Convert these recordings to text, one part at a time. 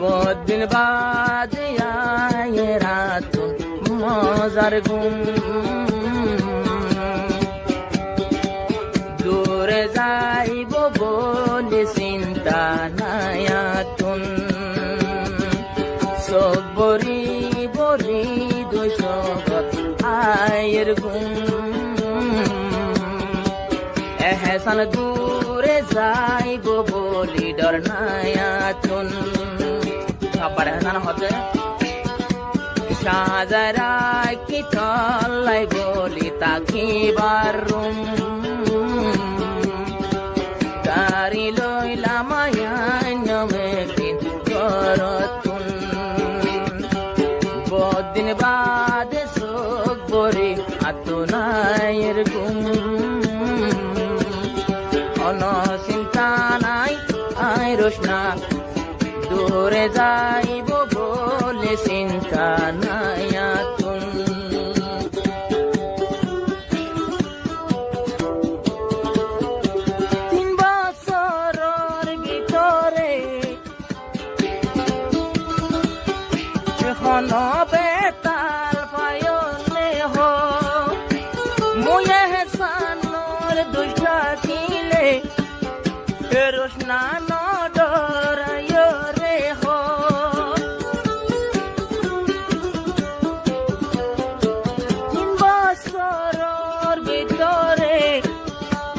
বহুদিন বাদে আয়ে রাতুন মজার ঘুম দূরে যাইব বলে চিন্তা নাই আতুন চোখ বরি বরি দুই চোখত আয়ের ঘুম এহসান দূরে যাইব বলি ডর নাই আতুন সবার এহসান হতে সাজারায় কি চলাই বলি তাকিবার রুম গাড়ি লইলাম আয়ান্যমে দিন করতুন বহুদিন বাদে চোখ বরে আতুনায়ের ঘুম অন চিন্তা নাই আই রোশনা দূরে যাইব বলে চিন্তা নাই আতুন তিন বছরের ভিতরে এখন বেতাল পায়নে হো মুই এহসানোর দুষ্টা কিলে রোশনা নডরায় রে হো তিন বছরের ভিতরে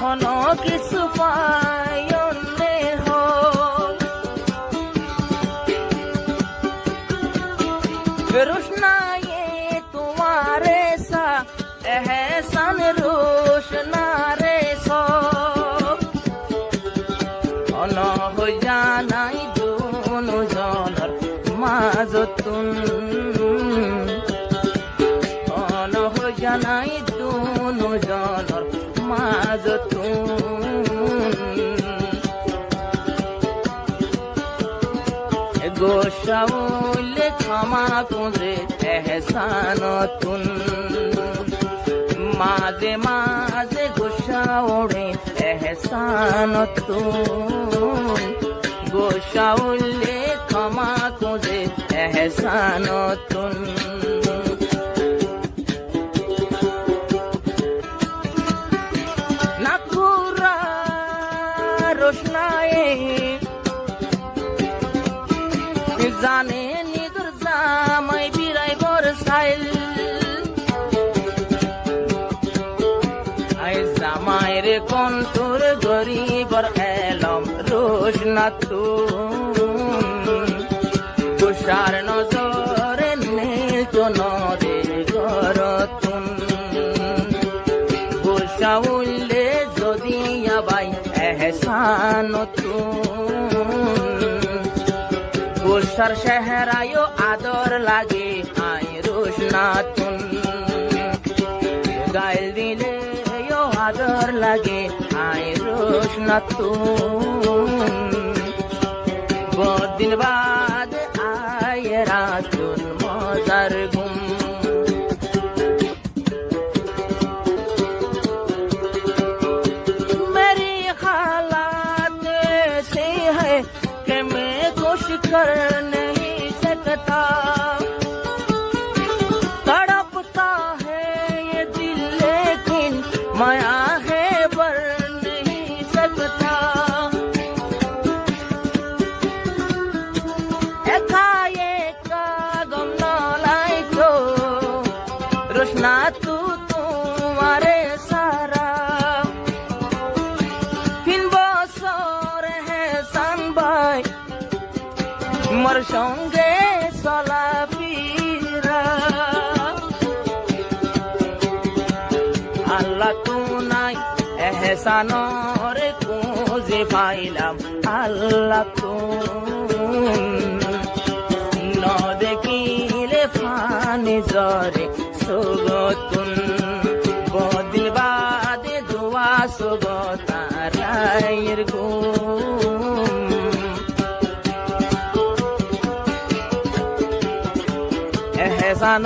কোন কিছু পায়নে হো রোশনায়ে তোমারে সা এহসান রোশনা রে সো অন হইয়া নাই দুনো জনের মাজতুন অন হইয়া নাই দুনো জনের মাজতুন গোসাউলে ক্ষমা কুঁজে এহসানতুন মাঝে মাঝে গোসা ওড়ে এহসানতুন গোসাউলে ক্ষমা কুঁজে এহসানতুন নাকুরা রোশনায়ে জানে নিদুর জামাই বিরাই বরসাইল আই জামাইর কন্তুর গরিবর এলম রোশনা তুন তুষার নজরে নীল নদে গরতুন গোসাউলে যদি আবাই এহসানতুন গোসার চেহারায় আদর লাগে আই রোশনাতুন গাইল দিলে আদর লাগে আই রোশনাতুন বহুদিন বাদ আয়ে রাতুন মজার ঘুম মেরি হালাত ऐसी है कि मैं कुछ कर नहीं सकता तड़पता है ये दिल लेकिन माया है बर नहीं सकता एकाएका गम न लाई तो रोशना तू तुम्हारे सारा फिन बसर है सानबाई मोर संगे चलाफेरा আল্লাহ তু নাই এহসানর খুঁজে পাইলাম আল্লাহ তু ন দেখিলে ফানি জরে সুগতুন বহুদিন বাদে দোয়া সুগতারায়ের ঘুম এহসান